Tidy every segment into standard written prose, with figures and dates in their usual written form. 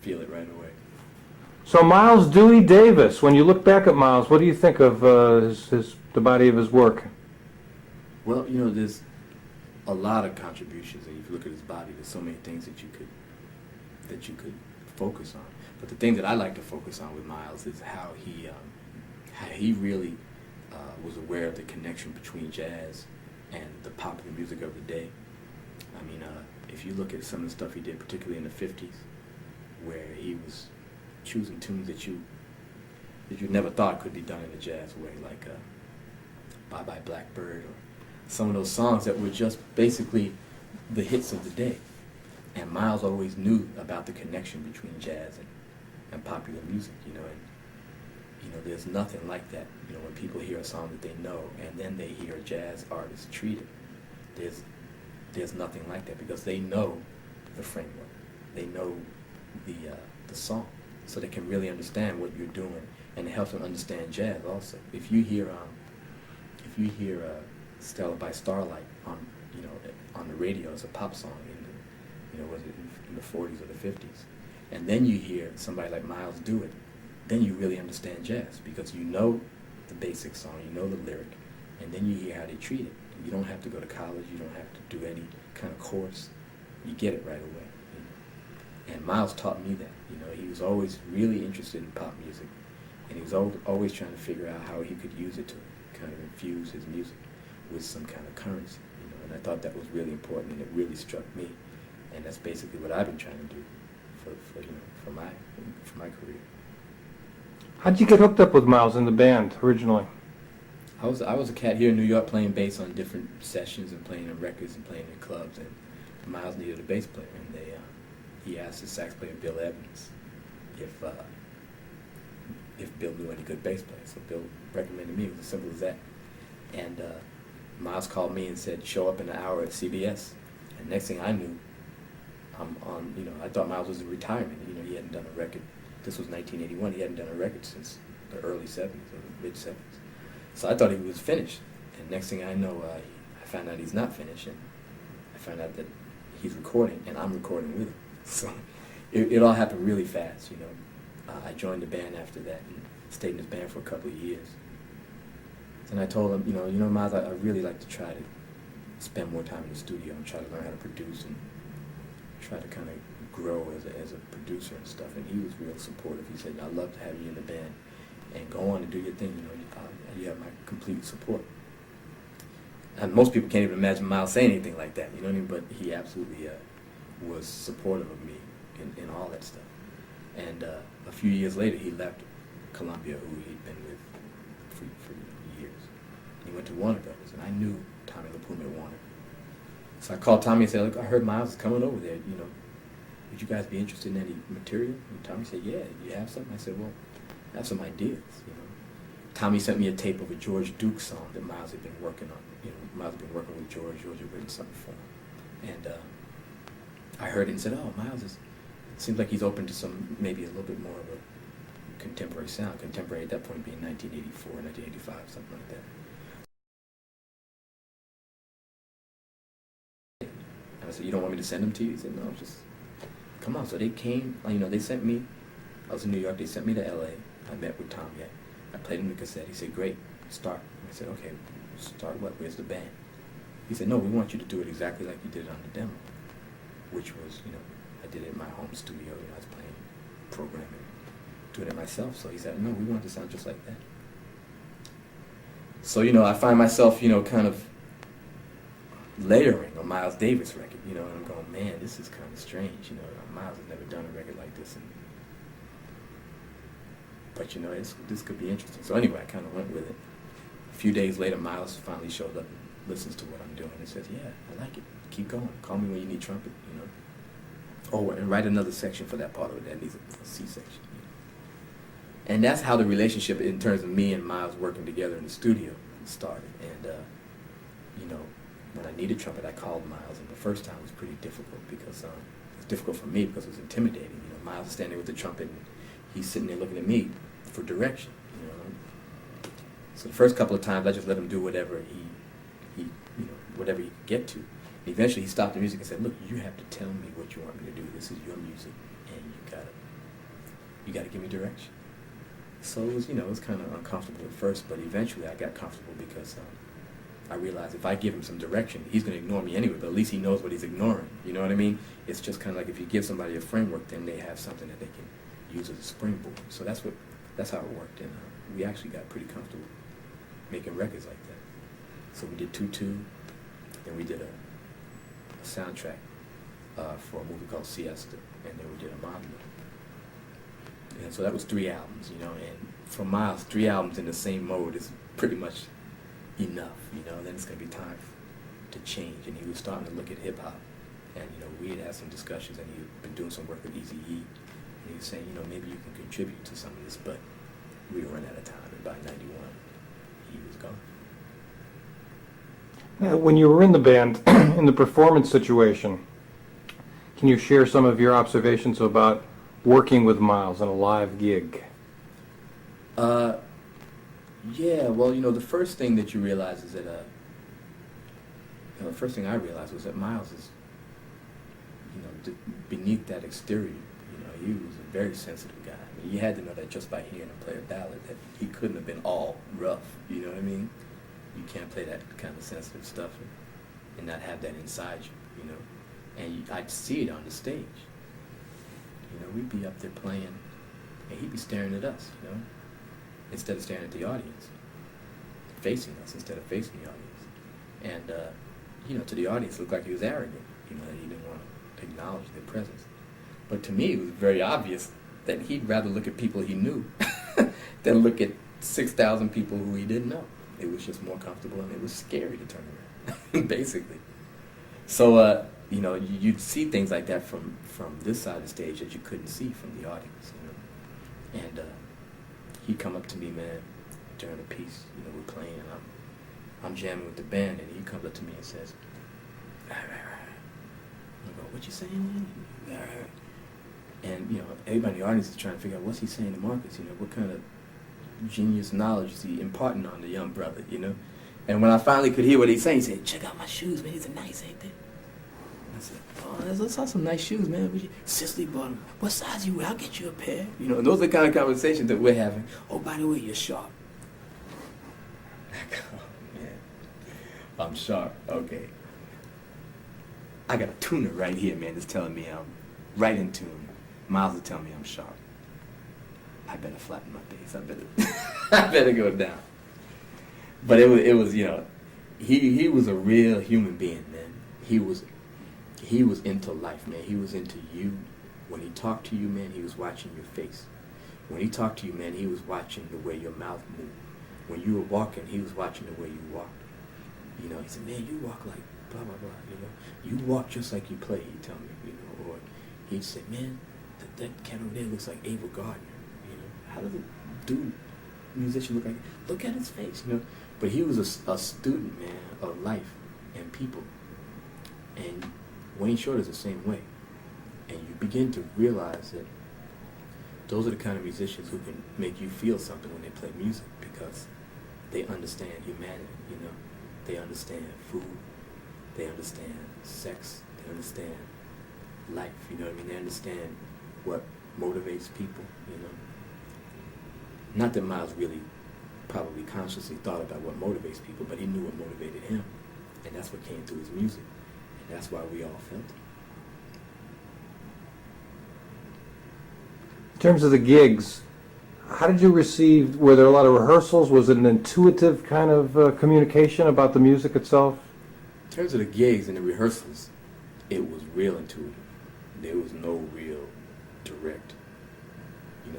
feel it right away. So Miles Dewey Davis, when you look back at Miles, what do you think of the body of his work? Well, you know, there's a lot of contributions, and if you look at his body, there's so many things that you could focus on. But the thing that I like to focus on with Miles is how he really was aware of the connection between jazz and the popular music of the day. I mean, if you look at some of the stuff he did, particularly in the 50s, where he was choosing tunes that you never thought could be done in a jazz way, like Bye Bye Blackbird, or some of those songs that were just basically the hits of the day. And Miles always knew about the connection between jazz and popular music, you know, and you know, there's nothing like that. You know, when people hear a song that they know and then they hear a jazz artist treat it, there's nothing like that, because they know the framework, they know the song, so they can really understand what you're doing, and it helps them understand jazz also. If you hear Stella by Starlight on the radio as a pop song was it in the 40s or the 50s, and then you hear somebody like Miles do it, then you really understand jazz, because you know the basic song, you know the lyric, and then you hear how they treat it. You don't have to go to college, you don't have to do any kind of course, you get it right away. You know? And Miles taught me that. You know, he was always really interested in pop music, and he was always trying to figure out how he could use it to kind of infuse his music with some kind of currency. You know, and I thought that was really important, and it really struck me. And that's basically what I've been trying to do for my career. How did you get hooked up with Miles in the band originally? I was a cat here in New York playing bass on different sessions and playing in records and playing in clubs, and Miles needed a bass player, and he asked his sax player Bill Evans if Bill knew any good bass players. So Bill recommended me. It was as simple as that. And Miles called me and said, "Show up in an hour at CBS." And next thing I knew, I'm on. You know, I thought Miles was in retirement. You know, he hadn't done a record. This was 1981. He hadn't done a record since the early '70s or the mid '70s. So I thought he was finished. And next thing I know, I found out he's not finished, and I found out that he's recording, and I'm recording with him. So it all happened really fast. You know, I joined the band after that and stayed in his band for a couple of years. And I told him, you know, Miles, I really like to try to spend more time in the studio and try to learn how to produce and try to kind of grow as a producer and stuff. And he was real supportive. He said, "I'd love to have you in the band and go on and do your thing. You know, you have my complete support." And most people can't even imagine Miles saying anything like that. You know what I mean? But he absolutely was supportive of me in all that stuff. And a few years later, he left Columbia, who he'd been with for years. He went to Warner Brothers, and I knew Tommy LaPuma at Warner. So I called Tommy and said, "Look, I heard Miles is coming over there. You know, would you guys be interested in any material?" And Tommy said, "Yeah, you have something?" I said, "Well, I have some ideas, you know." Tommy sent me a tape of a George Duke song that Miles had been working on. You know, Miles had been working with George. George had written something for him. And I heard it and said, "Oh, Miles it seems like he's open to some, maybe a little bit more of a contemporary sound." Contemporary at that point being 1984, 1985, something like that. And I said, "You don't want me to send them to you?" He said, "No, just come on." So they came, you know, they sent me, I was in New York, they sent me to LA. I met with Tommy. I played him the cassette. He said, "Great, start." I said, "Okay, start what? Where's the band?" He said, "No, we want you to do it exactly like you did it on the demo," which was, you know, I did it in my home studio. You know, I was playing, programming, doing it myself. So he said, "No, we want it to sound just like that." So, you know, I find myself, you know, kind of layering a Miles Davis record, you know, and I'm going, man, this is kind of strange, you know. Miles has never done a record like this, but you know, this could be interesting. So anyway, I kind of went with it. A few days later, Miles finally showed up and listens to what I'm doing and says, "Yeah, I like it. Keep going. Call me when you need trumpet, you know. Oh, and write another section for that part of it that needs a C section." You know? And that's how the relationship, in terms of me and Miles working together in the studio, started. And you know, when I needed trumpet, I called Miles, and the first time was pretty difficult because it was difficult for me because it was intimidating. You know, Miles is standing with the trumpet, and he's sitting there looking at me for direction. You know, so the first couple of times I just let him do whatever whatever he could get to. And eventually, he stopped the music and said, "Look, you have to tell me what you want me to do. This is your music, and You got to give me direction. So it was, it was kind of uncomfortable at first, but eventually I got comfortable because I realized if I give him some direction, he's going to ignore me anyway, but at least he knows what he's ignoring. You know what I mean? It's just kind of like if you give somebody a framework, then they have something that they can use as a springboard. So that's how it worked, and we actually got pretty comfortable making records like that. So we did Tutu, then we did a soundtrack for a movie called Siesta, and then we did a Modelo. And so that was 3 albums, and for Miles, 3 albums in the same mode is pretty much enough, then it's going to be time to change. And he was starting to look at hip-hop, and, we had some discussions, and he had been doing some work with Eazy-E, and he was saying, maybe you can contribute to some of this, but we were running out of time, and by 91, he was gone. Now, when you were in the band, in the performance situation, can you share some of your observations about working with Miles on a live gig? Yeah, well, the first thing that you realize is that, the first thing I realized was that Miles is, beneath that exterior, he was a very sensitive guy. I mean, you had to know that just by hearing him play a ballad, that he couldn't have been all rough, you know what I mean? You can't play that kind of sensitive stuff and not have that inside you, And I'd see it on the stage. We'd be up there playing, and he'd be staring at us, instead of staring at the audience, facing us instead of facing the audience. And, to the audience, it looked like he was arrogant, that he didn't want to acknowledge their presence. But to me, it was very obvious that he'd rather look at people he knew than look at 6,000 people who he didn't know. It was just more comfortable, and it was scary to turn around, basically. So, you'd see things like that from this side of the stage that you couldn't see from the audience, And he'd come up to me, man, during a piece, we're playing, and I'm jamming with the band, and he comes up to me and says, "Rah, rah, rah." I go, "What you saying, man?" "Rah, rah." And, everybody in the audience is trying to figure out what's he saying to Marcus, what kind of genius knowledge is he imparting on the young brother, And when I finally could hear what he's saying, he said, "Check out my shoes, man, these are nice, ain't they?" I said, "Oh, those are some nice shoes, man. Cicely bought them. What size you wear? I'll get you a pair." And those are the kind of conversations that we're having. "Oh, by the way, you're sharp." Oh, man. I'm sharp. Okay. I got a tuner right here, man, that's telling me I'm right in tune. Miles is telling me I'm sharp. I better flatten my bass. I better go down. But it was he was a real human being, man. He was into life, man. He was into you. When he talked to you, man, he was watching your face. When he talked to you, man, he was watching the way your mouth moved. When you were walking, he was watching the way you walked. He said, "Man, you walk like blah, blah, blah, You walk just like you play," he'd tell me, Or he'd say, "Man, that cat over there looks like Abel Gardner, How does a musician look like? Look at his face, But he was a student, man, of life and people. And Wayne Shorter's the same way. And you begin to realize that those are the kind of musicians who can make you feel something when they play music, because they understand humanity, They understand food, they understand sex, they understand life, They understand what motivates people, Not that Miles really probably consciously thought about what motivates people, but he knew what motivated him. And that's what came through his music. And that's why we all felt it. In terms of the gigs, how did you receive, were there a lot of rehearsals? Was it an intuitive kind of communication about the music itself? In terms of the gigs and the rehearsals, it was real intuitive. There was no real direct,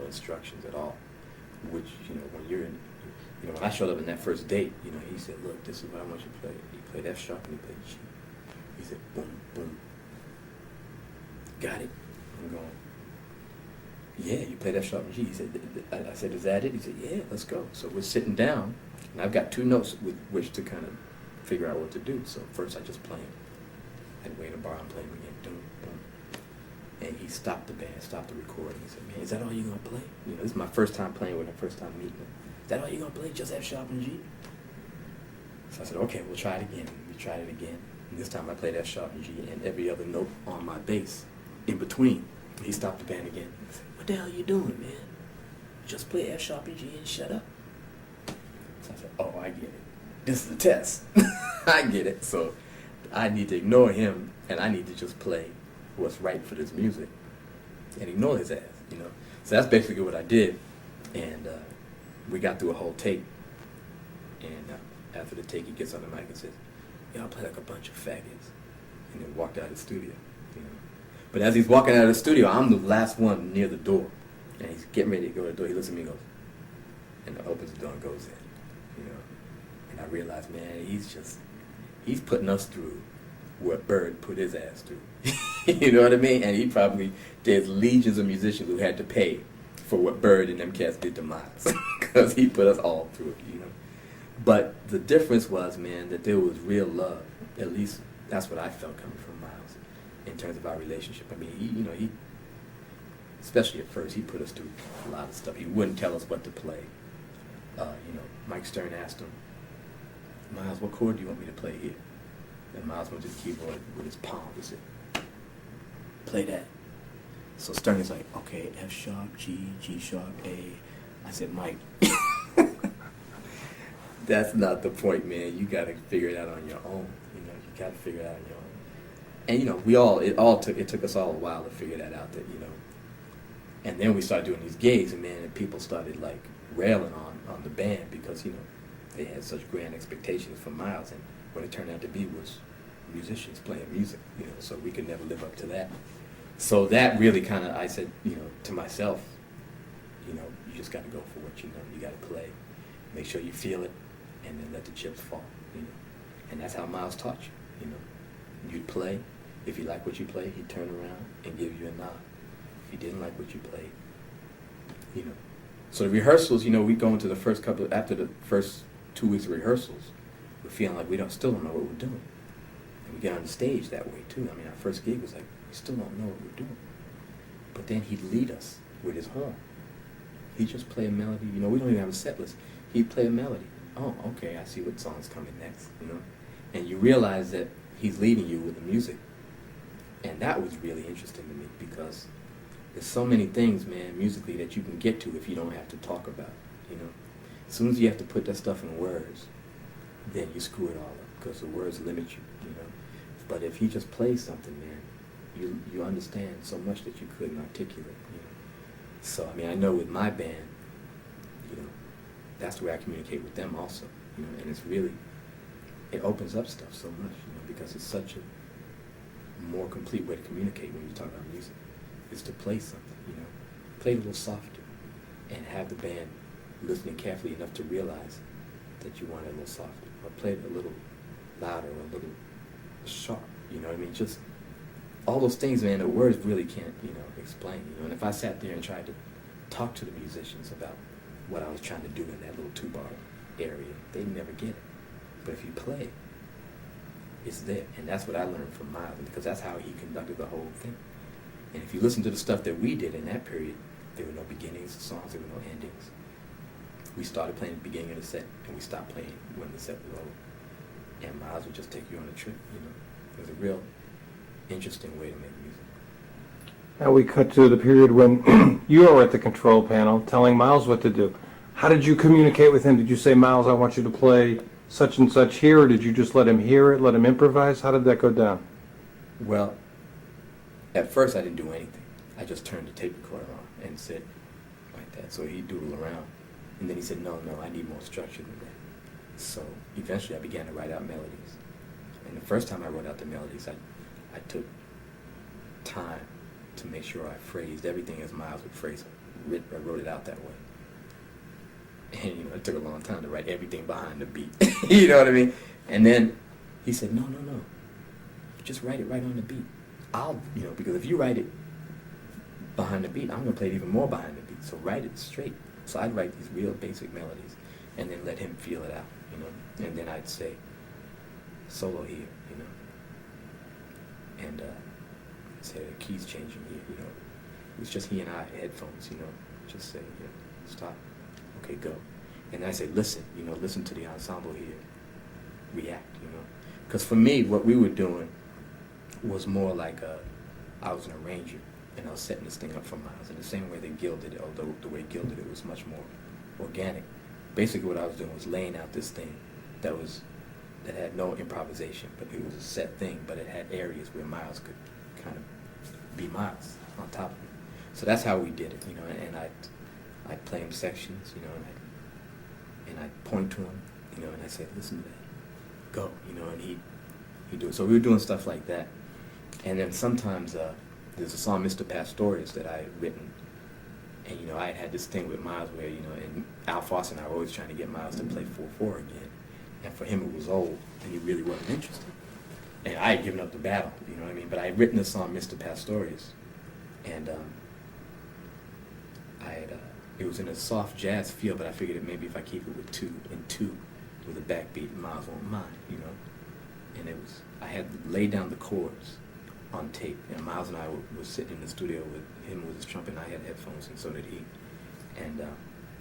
instructions at all. Which, when you're in, when I showed up in that first date, he said, "Look, this is what I want you to play." He played F sharp and he played G. He said, "Boom, boom." Got it? I'm going, "Yeah, you played F sharp and G." He said, I said, "Is that it?" He said, "Yeah, let's go." So we're sitting down, and I've got 2 notes with which to kind of figure out what to do. So first I just play him. And Wayne bar, I'm playing him again. Boom, boom. And he stopped the band, stopped the recording. He said, "Man, is that all you're going to play?" This is my first time playing with him, first time meeting him. "Is that all you're going to play, just F sharp and G?" So I said, "Okay, we'll try it again." We tried it again. And this time I played F sharp and G and every other note on my bass in between. He stopped the band again. He said, what the hell you doing, man? Just play F sharp and G and shut up. So I said, oh, I get it. This is a test. I get it. So I need to ignore him, and I need to just play what's right for this music and ignore his ass, you know. So that's basically what I did, and we got through a whole take, and after the take, he gets on the mic and says, y'all play like a bunch of faggots, and then walked out of the studio, you know. But as he's walking out of the studio, I'm the last one near the door, and he's getting ready to go to the door. He looks at me and goes, and opens the door and goes in, you know. And I realized, man, he's putting us through what Bird put his ass through. You know what I mean? And there's legions of musicians who had to pay for what Bird and them cats did to Miles. Because he put us all through it, you know. But the difference was, man, that there was real love. At least that's what I felt coming from Miles in terms of our relationship. I mean, he especially at first, he put us through a lot of stuff. He wouldn't tell us what to play. Mike Stern asked him, Miles, what chord do you want me to play here? And Miles went to the keyboard with his palm. He said, play that. So Stern is like, okay, F sharp, G, G sharp, A. I said, Mike, that's not the point, man. You got to figure it out on your own. You know, you got to figure it out on your own. And you know, it took us all a while to figure that out. That, you know, and then we started doing these gigs, and man, and people started like railing on the band because, you know, they had such grand expectations for Miles, and what it turned out to be was musicians playing music, you know, so we could never live up to that. So that really kind of, I said, you know, to myself, you know, you just got to go for what you know. You got to play, make sure you feel it, and then let the chips fall, you know. And that's how Miles taught you, you know. You'd play. If you like what you play, he'd turn around and give you a nod. If he didn't like what you played, you know. So the rehearsals, you know, we go into the first after the first 2 weeks of rehearsals, we're feeling like we still don't know what we're doing. And we get on the stage that way too. I mean, our first gig was like, we still don't know what we're doing. But then he'd lead us with his horn. He'd just play a melody. You know, we don't even have a set list. He'd play a melody. Oh, okay, I see what song's coming next, you know. And you realize that he's leading you with the music. And that was really interesting to me because there's so many things, man, musically that you can get to if you don't have to talk about, you know. As soon as you have to put that stuff in words, then you screw it all up because the words limit you, you know. But if he just plays something, man, you understand so much that you couldn't articulate, you know. So, I mean, I know with my band, you know, that's the way I communicate with them also, you know, and it's really, it opens up stuff so much, you know, because it's such a more complete way to communicate when you talk about music, is to play something, you know. Play a little softer and have the band listening carefully enough to realize that you want it a little softer, or play it a little louder or a little sharp, you know what I mean? Just all those things, man, the words really can't, you know, explain, you know. And if I sat there and tried to talk to the musicians about what I was trying to do in that little 2-bar area, they'd never get it. But if you play, it's there. And that's what I learned from Miles, because that's how he conducted the whole thing. And if you listen to the stuff that we did in that period, there were no beginnings of songs, there were no endings. We started playing at the beginning of the set, and we stopped playing when the set was over. And Miles would just take you on a trip, you know. It was a real interesting way to make music. Now we cut to the period when you were at the control panel telling Miles what to do. How did you communicate with him? Did you say, Miles, I want you to play such and such here, or did you just let him hear it, let him improvise? How did that go down? Well, at first I didn't do anything. I just turned the tape recorder on and said like that. So he'd doodle around. And then he said, no, I need more structure than that. So eventually I began to write out melodies. And the first time I wrote out the melodies, I took time to make sure I phrased everything as Miles would phrase it. I wrote it out that way. And, you know, it took a long time to write everything behind the beat. You know what I mean? And then he said, no. Just write it right on the beat. You know, because if you write it behind the beat, I'm going to play it even more behind the beat. So write it straight. So I'd write these real basic melodies and then let him feel it out, you know. And then I'd say, solo here, you know. And say the keys changing here, you know. It's just he and I, headphones, you know. Just say, yeah, stop. Okay, go. And I say, listen, you know, listen to the ensemble here. React, you know. Because for me, what we were doing was more like I was an arranger. and I was setting this thing up for Miles in the same way they gilded it, although the way gilded it was much more organic. Basically what I was doing was laying out this thing that had no improvisation, but it was a set thing, but it had areas where Miles could kind of be Miles on top of it. So that's how we did it, you know, and I'd play him sections, you know, and I'd point to him, you know, and I'd say, listen to that, go, you know, and he'd do it. So we were doing stuff like that. And then sometimes there's a song, Mr. Pastorius, that I had written. And, you know, I had this thing with Miles where, you know, and Al Foster and I were always trying to get Miles to play 4/4 again. And for him it was old, and he really wasn't interested. And I had given up the battle, you know what I mean? But I had written the song, Mr. Pastorius. And it was in a soft jazz feel, but I figured that maybe if I keep it with two with a backbeat, Miles won't mind, you know? And I had laid down the chords on tape, and Miles and I were sitting in the studio with him with his trumpet, and I had headphones, and so did he. And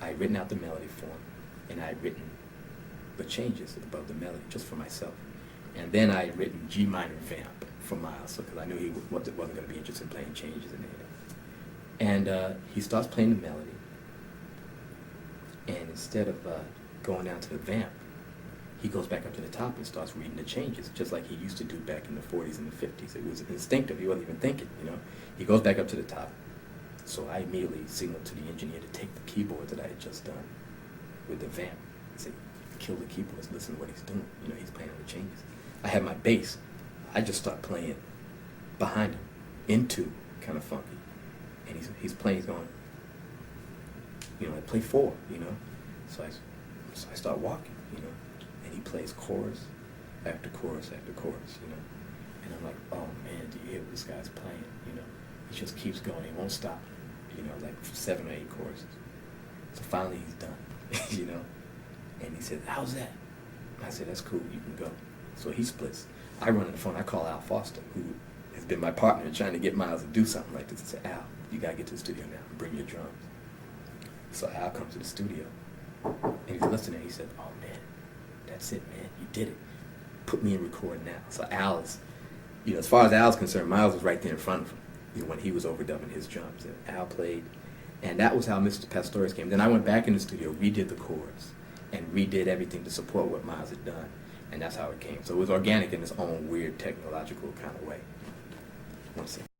I had written out the melody for him, and I had written the changes above the melody just for myself. And then I had written G minor vamp for Miles, because I knew he wasn't going to be interested in playing changes and anything. And he starts playing the melody, and instead of going down to the vamp, he goes back up to the top and starts reading the changes, just like he used to do back in the 40s and the 50s. It was instinctive. He wasn't even thinking, you know. He goes back up to the top. So I immediately signaled to the engineer to take the keyboard that I had just done with the vamp and say, kill the keyboards, listen to what he's doing. You know, he's playing on the changes. I had my bass. I just start playing behind him, into kind of funky. And he's playing, he's going, you know, I play 4, you know. So I start walking, you know. And he plays chorus after chorus after chorus, you know. And I'm like, oh man, do you hear what this guy's playing? You know, he just keeps going, he won't stop, you know, like 7 or 8 choruses. So finally he's done, you know. And he said, how's that? And I said, that's cool, you can go. So he splits. I run on the phone, I call Al Foster, who has been my partner in trying to get Miles to do something like this. I said, Al, you gotta get to the studio now and bring your drums. So Al comes to the studio, and he's listening, he said, oh man, that's it, man, you did it. Put me in record now. So Al's, you know, as far as Al's concerned, Miles was right there in front of him, you know, when he was overdubbing his drums. And Al played, and that was how Mr. Pastorius came. Then I went back in the studio, redid the chords, and redid everything to support what Miles had done. And that's how it came. So it was organic in its own weird technological kind of way. One second.